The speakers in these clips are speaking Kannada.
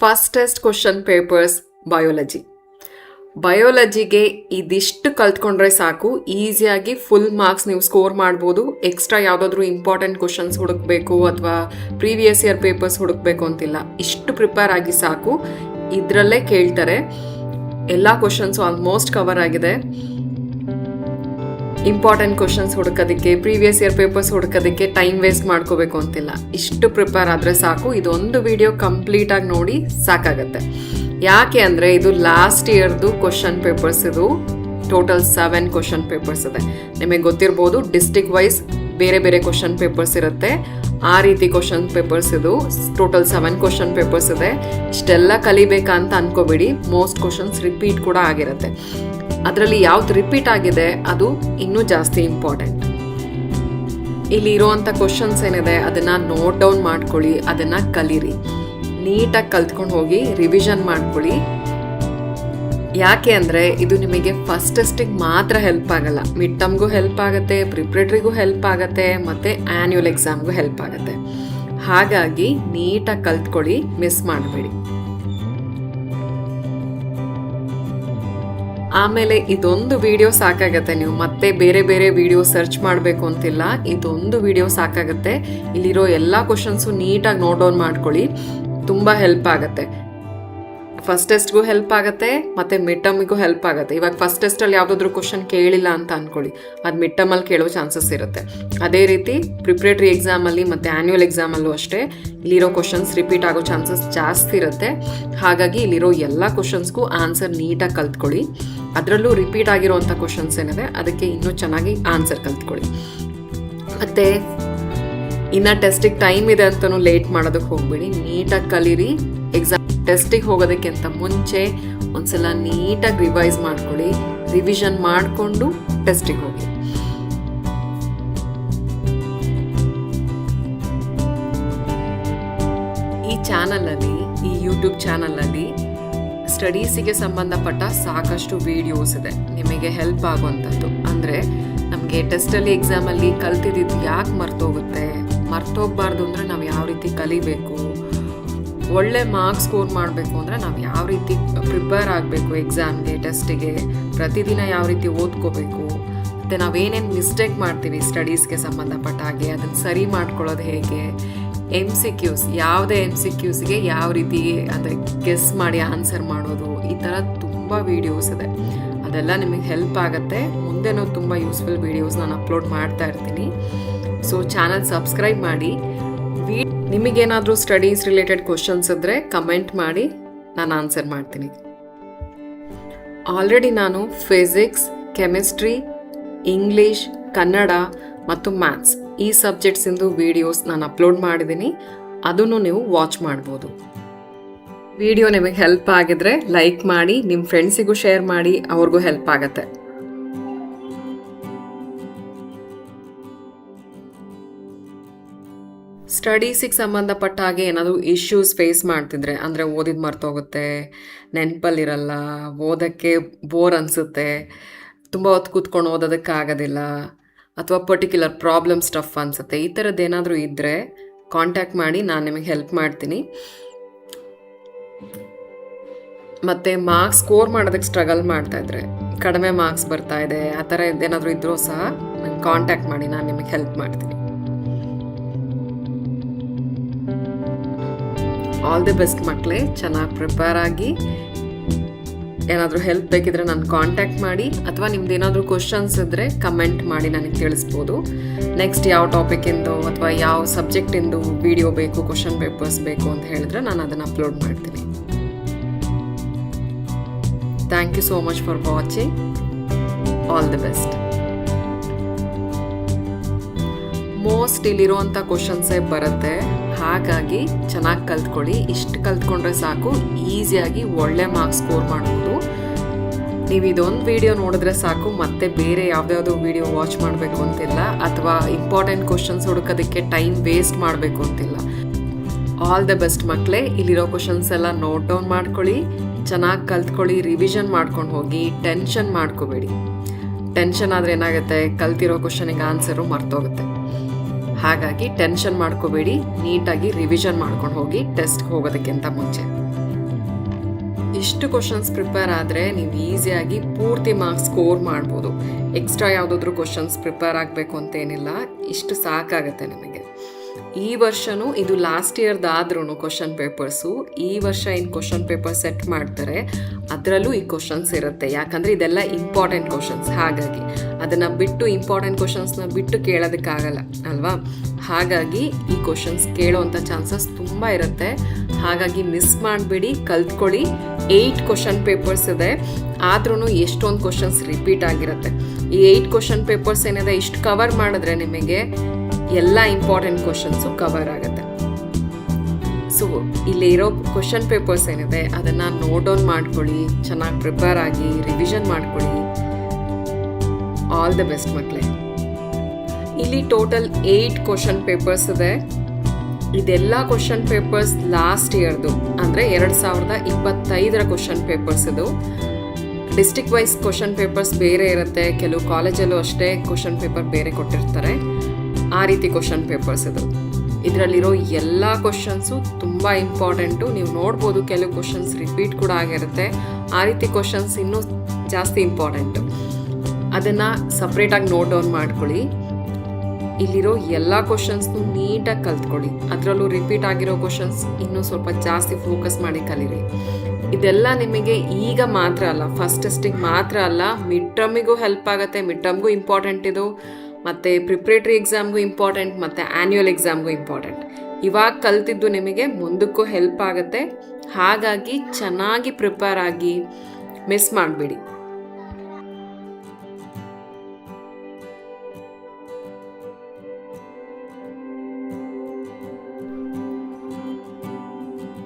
ಫಾಸ್ಟೆಸ್ಟ್ ಕ್ವಶನ್ ಪೇಪರ್ಸ್ ಬಯೋಲಜಿಗೆ ಇದಿಷ್ಟು ಕಲ್ತ್ಕೊಂಡ್ರೆ ಸಾಕು, ಈಸಿಯಾಗಿ ಫುಲ್ ಮಾರ್ಕ್ಸ್ ನೀವು ಸ್ಕೋರ್ ಮಾಡ್ಬೋದು. ಎಕ್ಸ್ಟ್ರಾ ಯಾವುದಾದ್ರೂ ಇಂಪಾರ್ಟೆಂಟ್ ಕ್ವಶನ್ಸ್ ಹುಡುಕಬೇಕು ಅಥವಾ ಪ್ರೀವಿಯಸ್ ಇಯರ್ ಪೇಪರ್ಸ್ ಹುಡುಕಬೇಕು ಅಂತಿಲ್ಲ. ಇಷ್ಟು ಪ್ರಿಪೇರ್ ಆಗಿ ಸಾಕು. ಇದರಲ್ಲೇ ಕೇಳ್ತಾರೆ. ಎಲ್ಲ ಕ್ವಶನ್ಸು ಆಲ್ಮೋಸ್ಟ್ ಕವರ್ ಆಗಿದೆ. ಇಂಪಾರ್ಟೆಂಟ್ ಕ್ವಶನ್ಸ್ ಹುಡುಕೋದಕ್ಕೆ, ಪ್ರೀವಿಯಸ್ ಇಯರ್ ಪೇಪರ್ಸ್ ಹುಡುಕೋದಕ್ಕೆ ಟೈಮ್ ವೇಸ್ಟ್ ಮಾಡ್ಕೋಬೇಕು ಅಂತಿಲ್ಲ. ಇಷ್ಟು ಪ್ರಿಪೇರ್ ಆದರೆ ಸಾಕು. ಇದೊಂದು ವಿಡಿಯೋ ಕಂಪ್ಲೀಟಾಗಿ ನೋಡಿ ಸಾಕಾಗತ್ತೆ. ಯಾಕೆ ಅಂದರೆ ಇದು ಲಾಸ್ಟ್ ಇಯರ್ದು ಕ್ವಶನ್ ಪೇಪರ್ಸ್. ಇದು ಟೋಟಲ್ 7 ಕ್ವಶನ್ ಪೇಪರ್ಸ್ ಇದೆ. ನಿಮಗೆ ಗೊತ್ತಿರ್ಬೋದು, ಡಿಸ್ಟ್ರಿಕ್ಟ್ ವೈಸ್ ಬೇರೆ ಬೇರೆ ಕ್ವಶನ್ ಪೇಪರ್ಸ್ ಇರುತ್ತೆ. ಆ ರೀತಿ ಕ್ವಶನ್ ಪೇಪರ್ಸ್ ಇದು. ಟೋಟಲ್ 7 ಕ್ವಶನ್ ಪೇಪರ್ಸ್ ಇದೆ. ಇಷ್ಟೆಲ್ಲ ಕಲಿಬೇಕಾ ಅಂತ ಅನ್ಕೋಬೇಡಿ. ಮೋಸ್ಟ್ ಕ್ವಶನ್ಸ್ ರಿಪೀಟ್ ಕೂಡ ಆಗಿರುತ್ತೆ. ಅದರಲ್ಲಿ ಯಾವ್ದು ರಿಪೀಟ್ ಆಗಿದೆ ಅದು ಇನ್ನೂ ಜಾಸ್ತಿ ಇಂಪಾರ್ಟೆಂಟ್. ಇಲ್ಲಿ ಇರುವಂಥ ಕ್ವಶನ್ಸ್ ಏನಿದೆ ಅದನ್ನು ನೋಟ್ ಡೌನ್ ಮಾಡ್ಕೊಳ್ಳಿ, ಅದನ್ನು ಕಲೀರಿ. ನೀಟಾಗಿ ಕಲ್ತ್ಕೊಂಡು ಹೋಗಿ ರಿವಿಷನ್ ಮಾಡ್ಕೊಳ್ಳಿ. ಯಾಕೆ ಅಂದರೆ ಇದು ನಿಮಗೆ ಫಸ್ಟ್ ಟೆಸ್ಟಿಗೆ ಮಾತ್ರ ಹೆಲ್ಪ್ ಆಗಲ್ಲ, ಮಿಡ್ ಟರ್ಮ್ಗೂ ಹೆಲ್ಪ್ ಆಗುತ್ತೆ, ಪ್ರಿಪ್ರೇಟರಿಗೂ ಹೆಲ್ಪ್ ಆಗುತ್ತೆ, ಮತ್ತು ಆ್ಯನ್ಯುವಲ್ ಎಕ್ಸಾಮ್ಗೂ ಹೆಲ್ಪ್ ಆಗುತ್ತೆ. ಹಾಗಾಗಿ ನೀಟಾಗಿ ಕಲ್ತ್ಕೊಳ್ಳಿ, ಮಿಸ್ ಮಾಡಬೇಡಿ. ಆಮೇಲೆ ಇದೊಂದು ವಿಡಿಯೋ ಸಾಕಾಗತ್ತೆ. ನೀವು ಮತ್ತೆ ಬೇರೆ ಬೇರೆ ವಿಡಿಯೋ ಸರ್ಚ್ ಮಾಡಬೇಕು ಅಂತಿಲ್ಲ. ಇದೊಂದು ವಿಡಿಯೋ ಸಾಕಾಗತ್ತೆ. ಇಲ್ಲಿರೋ ಎಲ್ಲ ಕ್ವಶನ್ಸು ನೀಟಾಗಿ ನೋಟ್ ಡೌನ್ ಮಾಡ್ಕೊಳ್ಳಿ. ತುಂಬ ಹೆಲ್ಪ್ ಆಗುತ್ತೆ. ಫಸ್ಟ್ ಟೆಸ್ಟ್ಗೂ ಹೆಲ್ಪ್ ಆಗುತ್ತೆ ಮತ್ತು ಮಿಡ್ ಟರ್ಮಿಗೂ ಹೆಲ್ಪ್ ಆಗುತ್ತೆ. ಇವಾಗ ಫಸ್ಟ್ ಟೆಸ್ಟಲ್ಲಿ ಯಾವುದಾದ್ರೂ ಕ್ವಶನ್ ಕೇಳಿಲ್ಲ ಅಂತ ಅಂದ್ಕೊಳ್ಳಿ, ಅದು ಮಿಡ್ ಟರ್ಮಲ್ಲಿ ಕೇಳೋ ಚಾನ್ಸಸ್ ಇರುತ್ತೆ. ಅದೇ ರೀತಿ ಪ್ರಿಪ್ರೇಟರಿ ಎಕ್ಸಾಮಲ್ಲಿ ಮತ್ತು ಆ್ಯನ್ಯುವಲ್ ಎಕ್ಸಾಮಲ್ಲೂ ಅಷ್ಟೇ ಇಲ್ಲಿರೋ ಕ್ವಶನ್ಸ್ ರಿಪೀಟ್ ಆಗೋ ಚಾನ್ಸಸ್ ಜಾಸ್ತಿ ಇರುತ್ತೆ. ಹಾಗಾಗಿ ಇಲ್ಲಿರೋ ಎಲ್ಲ ಕ್ವಶನ್ಸ್ಗೂ ಆನ್ಸರ್ ನೀಟಾಗಿ ಕಲ್ತ್ಕೊಳ್ಳಿ. ಅದರಲ್ಲೂ ರಿಪೀಟ್ ಆಗಿರೋವಂಥ ಕ್ವಶನ್ಸ್ ಏನಿದೆ ಅದಕ್ಕೆ ಇನ್ನೂ ಚೆನ್ನಾಗಿ ಆನ್ಸರ್ ಕಲ್ತ್ಕೊಳ್ಳಿ. ಮತ್ತು ಇನ್ನು ಟೆಸ್ಟಿಗೆ ಟೈಮ್ ಇದೆ ಅಂತಲೂ ಲೇಟ್ ಮಾಡೋದಕ್ಕೆ ಹೋಗ್ಬೇಡಿ. ನೀಟಾಗಿ ಕಲೀರಿ. ಎಕ್ಸಾಮ್ ಟೆಸ್ಟಿಗೆ ಹೋಗೋದಕ್ಕಿಂತ ಮುಂಚೆ ಒಂದ್ಸಲ ನೀಟಾಗಿ ರಿವೈಸ್ ಮಾಡ್ಕೊಳ್ಳಿ. ರಿವಿಷನ್ ಮಾಡಿಕೊಂಡು ಟೆಸ್ಟಿಗೆ ಹೋಗಿ. ಈ ಚಾನಲಲ್ಲಿ, ಈ ಯೂಟ್ಯೂಬ್ ಚಾನಲಲ್ಲಿ ಸ್ಟಡೀಸಿಗೆ ಸಂಬಂಧಪಟ್ಟ ಸಾಕಷ್ಟು ವಿಡಿಯೋಸ್ ಇದೆ ನಿಮಗೆ ಹೆಲ್ಪ್ ಆಗುವಂಥದ್ದು. ಅಂದರೆ ನಮಗೆ ಟೆಸ್ಟಲ್ಲಿ ಎಕ್ಸಾಮಲ್ಲಿ ಕಲ್ತಿದ್ದು ಯಾಕೆ ಮರ್ತೋಗ್ಬಾರ್ದು ಅಂದರೆ ನಾವು ಯಾವ ರೀತಿ ಕಲಿಬೇಕು, ಒಳ್ಳೆ ಮಾರ್ಕ್ಸ್ ಸ್ಕೋರ್ ಮಾಡಬೇಕು ಅಂದರೆ ನಾವು ಯಾವ ರೀತಿ ಪ್ರಿಪೇರ್ ಆಗಬೇಕು ಎಕ್ಸಾಮ್ಗೆ, ಟೆಸ್ಟಿಗೆ, ಪ್ರತಿದಿನ ಯಾವ ರೀತಿ ಓದ್ಕೋಬೇಕು, ಮತ್ತು ನಾವೇನೇನು ಮಿಸ್ಟೇಕ್ ಮಾಡ್ತೀವಿ ಸ್ಟಡೀಸ್ಗೆ ಸಂಬಂಧಪಟ್ಟ ಹಾಗೆ ಅದನ್ನು ಸರಿ ಮಾಡ್ಕೊಳ್ಳೋದು ಹೇಗೆ, MCQs, ಯಾವುದೇ MCQsಗೆ ಯಾವ ರೀತಿ ಅಂದರೆ ಗೆಸ್ ಮಾಡಿ ಆನ್ಸರ್ ಮಾಡೋದು, ಈ ಥರ ತುಂಬ ವೀಡಿಯೋಸ್ ಇದೆ. ಅದೆಲ್ಲ ನಿಮಗೆ ಹೆಲ್ಪ್ ಆಗುತ್ತೆ. ಮುಂದೆನೂ ತುಂಬ ಯೂಸ್ಫುಲ್ ವೀಡಿಯೋಸ್ ನಾನು ಅಪ್ಲೋಡ್ ಮಾಡ್ತಾ ಇರ್ತೀನಿ. ಸೊ ಚಾನಲ್ ಸಬ್ಸ್ಕ್ರೈಬ್ ಮಾಡಿ. ನಿಮಗೇನಾದರೂ ಸ್ಟಡೀಸ್ ರಿಲೇಟೆಡ್ ಕ್ವಶನ್ಸ್ ಇದ್ದರೆ ಕಮೆಂಟ್ ಮಾಡಿ, ನಾನು ಆನ್ಸರ್ ಮಾಡ್ತೀನಿ. ಆಲ್ರೆಡಿ ನಾನು ಫಿಸಿಕ್ಸ್, ಕೆಮಿಸ್ಟ್ರಿ, ಇಂಗ್ಲೀಷ್, ಕನ್ನಡ ಮತ್ತು ಮ್ಯಾಥ್ಸ್ ಈ ಸಬ್ಜೆಕ್ಟ್ಸಿಂದು ವಿಡಿಯೋಸ್ ನಾನು ಅಪ್ಲೋಡ್ ಮಾಡಿದ್ದೀನಿ. ಅದನ್ನು ನೀವು ವಾಚ್ ಮಾಡ್ಬೋದು. ವಿಡಿಯೋ ನಿಮಗೆ ಹೆಲ್ಪ್ ಆಗಿದ್ರೆ ಲೈಕ್ ಮಾಡಿ, ನಿಮ್ಮ ಫ್ರೆಂಡ್ಸಿಗೂ ಶೇರ್ ಮಾಡಿ, ಅವ್ರಿಗೂ ಹೆಲ್ಪ್ ಆಗುತ್ತೆ. ಸ್ಟಡೀಸಿಗೆ ಸಂಬಂಧಪಟ್ಟ ಹಾಗೆ ಏನಾದರೂ ಇಶ್ಯೂಸ್ ಫೇಸ್ ಮಾಡ್ತಿದ್ರೆ, ಅಂದರೆ ಓದಿದ್ದು ಮರ್ತೋಗುತ್ತೆ, ನೆನಪಲ್ಲಿರಲ್ಲ, ಓದೋಕ್ಕೆ ಬೋರ್ ಅನಿಸುತ್ತೆ, ತುಂಬ ಹೊತ್ತು ಕೂತ್ಕೊಂಡು ಓದೋದಕ್ಕಾಗೋದಿಲ್ಲ, ಅಥವಾ ಪರ್ಟಿಕ್ಯುಲರ್ ಪ್ರಾಬ್ಲಮ್ ಸ್ಟಫ್ ಅನಿಸುತ್ತೆ, ಈ ಥರದ್ದು ಏನಾದರೂ ಇದ್ದರೆ ಕಾಂಟ್ಯಾಕ್ಟ್ ಮಾಡಿ, ನಾನು ನಿಮಗೆ ಹೆಲ್ಪ್ ಮಾಡ್ತೀನಿ. ಮತ್ತು ಮಾರ್ಕ್ಸ್ ಸ್ಕೋರ್ ಮಾಡೋದಕ್ಕೆ ಸ್ಟ್ರಗಲ್ ಮಾಡ್ತಾಯಿದ್ರೆ, ಕಡಿಮೆ ಮಾರ್ಕ್ಸ್ ಬರ್ತಾ ಇದೆ, ಆ ಥರ ಏನಾದರೂ ಇದ್ದರೂ ಸಹ ನಂಗೆ ಕಾಂಟ್ಯಾಕ್ಟ್ ಮಾಡಿ, ನಾನು ನಿಮಗೆ ಹೆಲ್ಪ್ ಮಾಡ್ತೀನಿ. ಆಲ್ ದಿ ಬೆಸ್ಟ್ ಮಕ್ಕಳೇ. ಚೆನ್ನಾಗಿ ಪ್ರಿಪೇರ್ ಆಗಿ. ಏನಾದರೂ ಹೆಲ್ಪ್ ಬೇಕಿದ್ರೆ ನಾನು ಕಾಂಟ್ಯಾಕ್ಟ್ ಮಾಡಿ, ಅಥವಾ ನಿಮ್ದು ಏನಾದರೂ ಕ್ವಶನ್ಸ್ ಇದ್ದರೆ ಕಮೆಂಟ್ ಮಾಡಿ ನನಗೆ ತಿಳಿಸ್ಬೋದು. ನೆಕ್ಸ್ಟ್ ಯಾವ ಟಾಪಿಕಿಂದು ಅಥವಾ ಯಾವ ಸಬ್ಜೆಕ್ಟಿಂದು ವಿಡಿಯೋ ಬೇಕು, ಕ್ವಶನ್ ಪೇಪರ್ಸ್ ಬೇಕು ಅಂತ ಹೇಳಿದ್ರೆ ನಾನು ಅದನ್ನು ಅಪ್ಲೋಡ್ ಮಾಡ್ತೀನಿ. Thank you so much for watching. All the best. Most ಇಲ್ಲಿರುವಂಥ ಕ್ವಶನ್ಸೇ ಬರುತ್ತೆ. ಹಾಗಾಗಿ ಚೆನ್ನಾಗಿ ಕಲ್ತ್ಕೊಳ್ಳಿ. ಇಷ್ಟು ಕಲ್ತ್ಕೊಂಡ್ರೆ ಸಾಕು, ಈಸಿಯಾಗಿ ಒಳ್ಳೆ ಮಾರ್ಕ್ಸ್ ಸ್ಕೋರ್ ಮಾಡ್ಬೋದು. ನೀವು ಇದೊಂದು ವಿಡಿಯೋ ನೋಡಿದ್ರೆ ಸಾಕು, ಮತ್ತೆ ಬೇರೆ ಯಾವುದ್ಯಾವುದೋ ವಿಡಿಯೋ ವಾಚ್ ಮಾಡಬೇಕು ಅಂತಿಲ್ಲ, ಅಥವಾ ಇಂಪಾರ್ಟೆಂಟ್ ಕ್ವಶನ್ಸ್ ಹುಡುಕೋದಕ್ಕೆ ಟೈಮ್ ವೇಸ್ಟ್ ಮಾಡಬೇಕು ಅಂತಿಲ್ಲ. ಆಲ್ ದ ಬೆಸ್ಟ್ ಮಕ್ಕಳೇ. ಇಲ್ಲಿರೋ ಕ್ವಶನ್ಸ್ ಎಲ್ಲ ನೋಟ್ ಡೌನ್ ಮಾಡ್ಕೊಳ್ಳಿ, ಚೆನ್ನಾಗಿ ಕಲ್ತ್ಕೊಳ್ಳಿ, ರಿವಿಷನ್ ಮಾಡ್ಕೊಂಡು ಹೋಗಿ. ಟೆನ್ಷನ್ ಮಾಡ್ಕೋಬೇಡಿ. ಟೆನ್ಷನ್ ಆದರೆ ಏನಾಗುತ್ತೆ, ಕಲ್ತಿರೋ ಕ್ವಶನಿಗೆ ಆನ್ಸರು ಮರ್ತೋಗುತ್ತೆ. ಹಾಗಾಗಿ ಟೆನ್ಷನ್ ಮಾಡ್ಕೋಬೇಡಿ. ನೀಟಾಗಿ ರಿವಿಷನ್ ಮಾಡ್ಕೊಂಡು ಹೋಗಿ ಟೆಸ್ಟ್ಗೆ ಹೋಗೋದಕ್ಕಿಂತ ಮುಂಚೆ. ಇಷ್ಟು ಕ್ವಶನ್ಸ್ ಪ್ರಿಪೇರ್ ಆದರೆ ನೀವು ಈಸಿಯಾಗಿ ಪೂರ್ತಿ ಮಾರ್ಕ್ಸ್ ಸ್ಕೋರ್ ಮಾಡ್ಬೋದು. ಎಕ್ಸ್ಟ್ರಾ ಯಾವುದಾದ್ರೂ ಕ್ವಶನ್ಸ್ ಪ್ರಿಪೇರ್ ಆಗಬೇಕು ಅಂತೇನಿಲ್ಲ, ಇಷ್ಟು ಸಾಕಾಗತ್ತೆ ನಿಮಗೆ. ಈ ವರ್ಷವೂ ಇದು ಲಾಸ್ಟ್ ಇಯರ್ದಾದ್ರೂ ಕ್ವಶನ್ ಪೇಪರ್ಸು, ಈ ವರ್ಷ ಏನು ಕ್ವಶನ್ ಪೇಪರ್ ಸೆಟ್ ಮಾಡ್ತಾರೆ ಅದರಲ್ಲೂ ಈ ಕ್ವಶನ್ಸ್ ಇರುತ್ತೆ. ಯಾಕಂದರೆ ಇದೆಲ್ಲ ಇಂಪಾರ್ಟೆಂಟ್ ಕ್ವಶನ್ಸ್, ಹಾಗಾಗಿ ಅದನ್ನು ಬಿಟ್ಟು ಇಂಪಾರ್ಟೆಂಟ್ ಕ್ವಶನ್ಸ್ನ ಬಿಟ್ಟು ಕೇಳೋದಕ್ಕಾಗಲ್ಲ ಅಲ್ವಾ. ಹಾಗಾಗಿ ಈ ಕ್ವಶನ್ಸ್ ಕೇಳೋವಂಥ ಚಾನ್ಸಸ್ ತುಂಬ ಇರುತ್ತೆ. ಹಾಗಾಗಿ ಮಿಸ್ ಮಾಡಬೇಡಿ, ಕಲ್ತ್ಕೊಳ್ಳಿ. 8 ಕ್ವಶನ್ ಪೇಪರ್ಸ್ ಇದೆ, ಆದ್ರೂ ಎಷ್ಟೊಂದು ಕ್ವಶನ್ಸ್ ರಿಪೀಟ್ ಆಗಿರುತ್ತೆ. ಈ 8 ಕ್ವಶನ್ ಪೇಪರ್ಸ್ ಏನಿದೆ ಇಷ್ಟು ಕವರ್ ಮಾಡಿದ್ರೆ ನಿಮಗೆ ಎಲ್ಲ ಇಂಪಾರ್ಟೆಂಟ್ ಕ್ವಶನ್ಸು ಕವರ್ ಆಗುತ್ತೆ. ಸೊ ಇಲ್ಲಿ ಇರೋ ಕ್ವಶನ್ ಪೇಪರ್ಸ್ ಏನಿದೆ ಅದನ್ನು ನೋಟ್ ಡೌನ್ ಮಾಡ್ಕೊಳ್ಳಿ, ಚೆನ್ನಾಗಿ ಪ್ರಿಪೇರ್ ಆಗಿ ರಿವಿಷನ್ ಮಾಡ್ಕೊಳ್ಳಿ. ಆಲ್ ದ ಬೆಸ್ಟ್ ಮಕ್ಕಳೇ. ಇಲ್ಲಿ ಟೋಟಲ್ 8 ಕ್ವಶನ್ ಪೇಪರ್ಸ್ ಇದೆ. ಇದೆಲ್ಲ ಕ್ವಶನ್ ಪೇಪರ್ಸ್ ಲಾಸ್ಟ್ ಇಯರ್ದು, ಅಂದರೆ 2025ರ ಕ್ವಶನ್ ಪೇಪರ್ಸ್ ಇದು. ಡಿಸ್ಟ್ರಿಕ್ಟ್ ವೈಸ್ ಕ್ವಶನ್ ಪೇಪರ್ಸ್ ಬೇರೆ ಇರುತ್ತೆ, ಕೆಲವು ಕಾಲೇಜಲ್ಲೂ ಅಷ್ಟೇ ಕ್ವಶನ್ ಪೇಪರ್ ಬೇರೆ ಕೊಟ್ಟಿರ್ತಾರೆ. ಆ ರೀತಿ ಕ್ವಶನ್ ಪೇಪರ್ಸ್ ಇದು. ಇದರಲ್ಲಿರೋ ಎಲ್ಲ ಕ್ವಶನ್ಸು ತುಂಬ ಇಂಪಾರ್ಟೆಂಟು. ನೀವು ನೋಡ್ಬೋದು ಕೆಲವು ಕ್ವಶನ್ಸ್ ರಿಪೀಟ್ ಕೂಡ ಆಗಿರುತ್ತೆ. ಆ ರೀತಿ ಕ್ವಶನ್ಸ್ ಇನ್ನೂ ಜಾಸ್ತಿ ಇಂಪಾರ್ಟೆಂಟು. ಅದನ್ನು ಸಪ್ರೇಟಾಗಿ ನೋಟ್ ಡೌನ್ ಮಾಡ್ಕೊಳ್ಳಿ. ಇಲ್ಲಿರೋ ಎಲ್ಲ ಕ್ವಶನ್ಸ್ನು ನೀಟಾಗಿ ಕಲ್ತ್ಕೊಳ್ಳಿ. ಅದರಲ್ಲೂ ರಿಪೀಟ್ ಆಗಿರೋ ಕ್ವಶನ್ಸ್ ಇನ್ನೂ ಸ್ವಲ್ಪ ಜಾಸ್ತಿ ಫೋಕಸ್ ಮಾಡಿ ಕಲೀರಿ. ಇದೆಲ್ಲ ನಿಮಗೆ ಈಗ ಮಾತ್ರ ಅಲ್ಲ, ಫಸ್ಟ್ ಟೆಸ್ಟಿಗೆ ಮಾತ್ರ ಅಲ್ಲ, ಮಿಡ್ ಟರ್ಮಿಗೂ ಹೆಲ್ಪ್ ಆಗುತ್ತೆ. ಮಿಡ್ ಟರ್ಮ್ಗೂ ಇಂಪಾರ್ಟೆಂಟ್ ಇದು, ಮತ್ತು ಪ್ರಿಪ್ರೇಟರಿ ಎಕ್ಸಾಮ್ಗೂ ಇಂಪಾರ್ಟೆಂಟ್, ಮತ್ತು ಆ್ಯನ್ಯುವಲ್ ಎಕ್ಸಾಮ್ಗೂ ಇಂಪಾರ್ಟೆಂಟ್. ಇವಾಗ ಕಲ್ತಿದ್ದು ನಿಮಗೆ ಮುಂದಕ್ಕೂ ಹೆಲ್ಪ್ ಆಗುತ್ತೆ. ಹಾಗಾಗಿ ಚೆನ್ನಾಗಿ ಪ್ರಿಪೇರ್ ಆಗಿ, ಮಿಸ್ ಮಾಡಬೇಡಿ.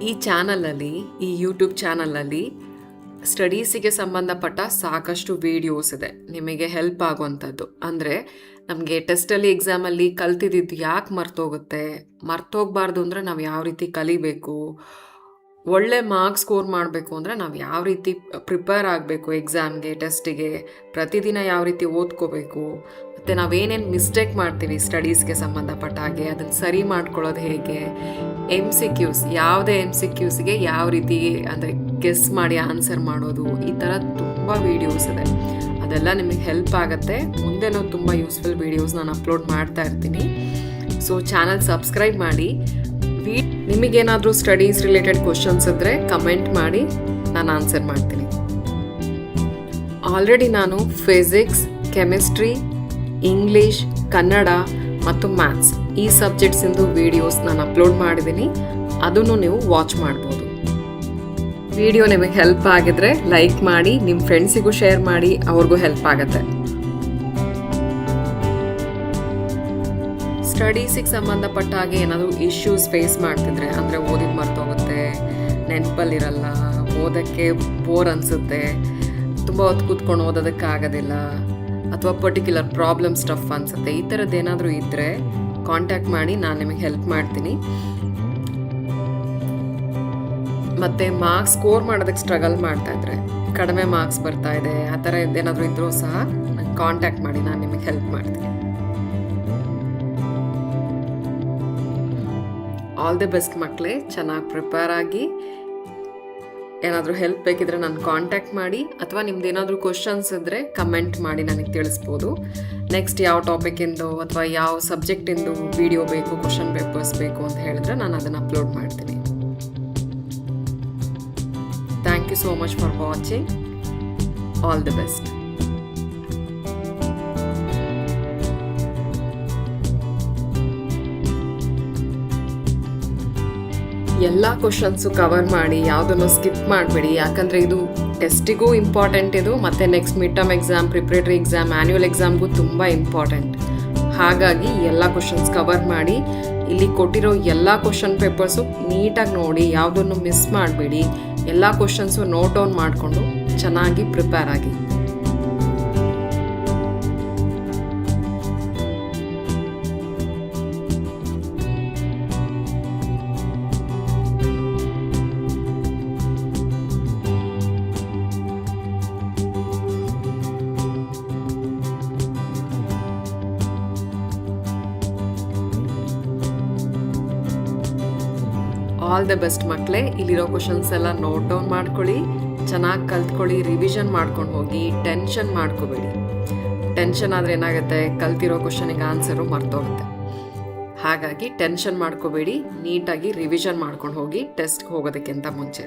ಈ ಚಾನಲಲ್ಲಿ, ಈ ಯೂಟ್ಯೂಬ್ ಚಾನಲಲ್ಲಿ ಸ್ಟಡೀಸಿಗೆ ಸಂಬಂಧಪಟ್ಟ ಸಾಕಷ್ಟು ವೀಡಿಯೋಸ್ ಇದೆ ನಿಮಗೆ ಹೆಲ್ಪ್ ಆಗುವಂಥದ್ದು. ಅಂದರೆ ನಮಗೆ ಟೆಸ್ಟಲ್ಲಿ ಎಕ್ಸಾಮಲ್ಲಿ ಕಲ್ತಿದ್ದು ಯಾಕೆ ಮರ್ತೋಗಬಾರ್ದು ಅಂದರೆ ನಾವು ಯಾವ ರೀತಿ ಕಲಿಬೇಕು, ಒಳ್ಳೆ ಮಾರ್ಕ್ಸ್ ಸ್ಕೋರ್ ಮಾಡಬೇಕು ಅಂದರೆ ನಾವು ಯಾವ ರೀತಿ ಪ್ರಿಪೇರ್ ಆಗಬೇಕು ಎಕ್ಸಾಮ್ಗೆ, ಟೆಸ್ಟಿಗೆ, ಪ್ರತಿದಿನ ಯಾವ ರೀತಿ ಓದ್ಕೋಬೇಕು, ಮತ್ತು ನಾವೇನೇನು ಮಿಸ್ಟೇಕ್ ಮಾಡ್ತೀವಿ ಸ್ಟಡೀಸ್ಗೆ ಸಂಬಂಧಪಟ್ಟ ಹಾಗೆ ಅದನ್ನು ಸರಿ ಮಾಡ್ಕೊಳ್ಳೋದು ಹೇಗೆ, MCQs, ಯಾವುದೇ MCQಸ್ಗೆ ಯಾವ ರೀತಿ ಅಂದರೆ ಗೆಸ್ ಮಾಡಿ ಆನ್ಸರ್ ಮಾಡೋದು, ಈ ಥರ ತುಂಬ ವೀಡಿಯೋಸ್ ಇದೆ. ಅದೆಲ್ಲ ನಿಮಗೆ ಹೆಲ್ಪ್ ಆಗುತ್ತೆ. ಮುಂದೆನೂ ತುಂಬ ಯೂಸ್ಫುಲ್ ವೀಡಿಯೋಸ್ ನಾನು ಅಪ್ಲೋಡ್ ಮಾಡ್ತಾ ಇರ್ತೀನಿ. ಸೊ ಚಾನಲ್ ಸಬ್ಸ್ಕ್ರೈಬ್ ಮಾಡಿ. ನಿಮಗೇನಾದರೂ ಸ್ಟಡೀಸ್ ರಿಲೇಟೆಡ್ ಕ್ವಶನ್ಸ್ ಇದ್ದರೆ ಕಮೆಂಟ್ ಮಾಡಿ, ನಾನು ಆನ್ಸರ್ ಮಾಡ್ತೀನಿ. ಆಲ್ರೆಡಿ ನಾನು ಫಿಸಿಕ್ಸ್, ಕೆಮಿಸ್ಟ್ರಿ, ಇಂಗ್ಲೀಷ್, ಕನ್ನಡ ಮತ್ತು ಮ್ಯಾಥ್ಸ್ ಈ ಸಬ್ಜೆಕ್ಟ್ಸಿಂದು ವೀಡಿಯೋಸ್ ನಾನು ಅಪ್ಲೋಡ್ ಮಾಡಿದ್ದೀನಿ. ಅದನ್ನು ನೀವು ವಾಚ್ ಮಾಡ್ಬೋದು. ವಿಡಿಯೋ ನಿಮಗೆ ಹೆಲ್ಪ್ ಆಗಿದ್ರೆ ಲೈಕ್ ಮಾಡಿ, ನಿಮ್ಮ ಫ್ರೆಂಡ್ಸಿಗೂ ಶೇರ್ ಮಾಡಿ, ಅವ್ರಿಗೂ ಹೆಲ್ಪ್ ಆಗುತ್ತೆ. ಸ್ಟಡೀಸಿಗೆ ಸಂಬಂಧಪಟ್ಟ ಹಾಗೆ ಏನಾದರೂ ಇಶ್ಯೂಸ್ ಫೇಸ್ ಮಾಡ್ತಿದ್ರೆ, ಅಂದರೆ ಓದಿದ್ದು ಮರ್ತೋಗುತ್ತೆ, ನೆನಪಲ್ಲಿರಲ್ಲ, ಓದೋಕ್ಕೆ ಬೋರ್ ಅನಿಸುತ್ತೆ, ತುಂಬ ಹೊತ್ತು ಕೂತ್ಕೊಂಡು ಓದೋದಕ್ಕಾಗೋದಿಲ್ಲ, ಅಥವಾ ಪರ್ಟಿಕ್ಯುಲರ್ ಪ್ರಾಬ್ಲಮ್ ಸ್ಟಫ್ ಅನಿಸುತ್ತೆ, ಈ ಥರದ್ದು ಏನಾದರೂ ಇದ್ದರೆ ಕಾಂಟ್ಯಾಕ್ಟ್ ಮಾಡಿ, ನಾನು ನಿಮಗೆ ಹೆಲ್ಪ್ ಮಾಡ್ತೀನಿ. ಮತ್ತು ಮಾರ್ಕ್ಸ್ ಸ್ಕೋರ್ ಮಾಡೋದಕ್ಕೆ ಸ್ಟ್ರಗಲ್ ಮಾಡ್ತಾಯಿದ್ರೆ, ಕಡಿಮೆ ಮಾರ್ಕ್ಸ್ ಬರ್ತಾ ಇದೆ, ಆ ಥರ ಏನಾದರೂ ಇದ್ದರೂ ಸಹ ನಂಗೆ ಕಾಂಟ್ಯಾಕ್ಟ್ ಮಾಡಿ, ನಾನು ನಿಮಗೆ ಹೆಲ್ಪ್ ಮಾಡ್ತೀನಿ. ಆಲ್ ದಿ ಬೆಸ್ಟ್ ಮಕ್ಕಳೇ. ಚೆನ್ನಾಗಿ ಪ್ರಿಪೇರ್ ಆಗಿ. ಏನಾದರೂ ಹೆಲ್ಪ್ ಬೇಕಿದ್ರೆ ನಾನು ಕಾಂಟ್ಯಾಕ್ಟ್ ಮಾಡಿ, ಅಥವಾ ನಿಮ್ದು ಏನಾದರೂ ಕ್ವಶನ್ಸ್ ಇದ್ದರೆ ಕಮೆಂಟ್ ಮಾಡಿ ನನಗೆ ತಿಳಿಸ್ಬೋದು. ನೆಕ್ಸ್ಟ್ ಯಾವ ಟಾಪಿಕಿಂದು ಅಥವಾ ಯಾವ ಸಬ್ಜೆಕ್ಟಿಂದು ವಿಡಿಯೋ ಬೇಕು, ಕ್ವಶನ್ ಪೇಪರ್ಸ್ ಬೇಕು ಅಂತ ಹೇಳಿದ್ರೆ ನಾನು ಅದನ್ನು ಅಪ್ಲೋಡ್ ಮಾಡ್ತೀನಿ. Thank you so much for watching. All the best. ಎಲ್ಲ ಕ್ವಶನ್ಸು ಕವರ್ ಮಾಡಿ, ಯಾವುದನ್ನು ಸ್ಕಿಪ್ ಮಾಡಬೇಡಿ. ಯಾಕಂದರೆ ಇದು ಟೆಸ್ಟಿಗೂ ಇಂಪಾರ್ಟೆಂಟ್ ಇದು, ಮತ್ತು next mid term exam, preparatory exam, annual ಎಕ್ಸಾಮ್ಗೂ ತುಂಬ ಇಂಪಾರ್ಟೆಂಟ್. ಹಾಗಾಗಿ ಎಲ್ಲ ಕ್ವಶನ್ಸ್ ಕವರ್ ಮಾಡಿ. ಇಲ್ಲಿ ಕೊಟ್ಟಿರೋ ಎಲ್ಲ ಕ್ವಶನ್ ಪೇಪರ್ಸು ನೀಟಾಗಿ ನೋಡಿ, ಯಾವುದನ್ನು ಮಿಸ್ ಮಾಡಬೇಡಿ. ಎಲ್ಲ ಕ್ವಶನ್ಸು ನೋಟ್ ಡೌನ್ ಮಾಡಿಕೊಂಡು ಚೆನ್ನಾಗಿ ಪ್ರಿಪೇರ್ ಆಗಿ. ಆಲ್ ದ ಬೆಸ್ಟ್ ಮಕ್ಕಳೇ. ಇಲ್ಲಿರೋ ಕ್ವಶನ್ಸ್ ಎಲ್ಲ ನೋಟ್ ಡೌನ್ ಮಾಡ್ಕೊಳ್ಳಿ, ಚೆನ್ನಾಗಿ ಕಲ್ತ್ಕೊಳ್ಳಿ, ರಿವಿಷನ್ ಮಾಡ್ಕೊಂಡು ಹೋಗಿ, ಟೆನ್ಷನ್ ಮಾಡ್ಕೋಬೇಡಿ. ಟೆನ್ಷನ್ ಆದರೆ ಏನಾಗುತ್ತೆ, ಕಲ್ತಿರೋ ಕ್ವಶನಿಗೆ ಆನ್ಸರು ಮರ್ತೋಗುತ್ತೆ. ಹಾಗಾಗಿ ಟೆನ್ಷನ್ ಮಾಡ್ಕೋಬೇಡಿ, ನೀಟಾಗಿ ರಿವಿಷನ್ ಮಾಡ್ಕೊಂಡು ಹೋಗಿ ಟೆಸ್ಟ್ಗೆ ಹೋಗೋದಕ್ಕಿಂತ ಮುಂಚೆ.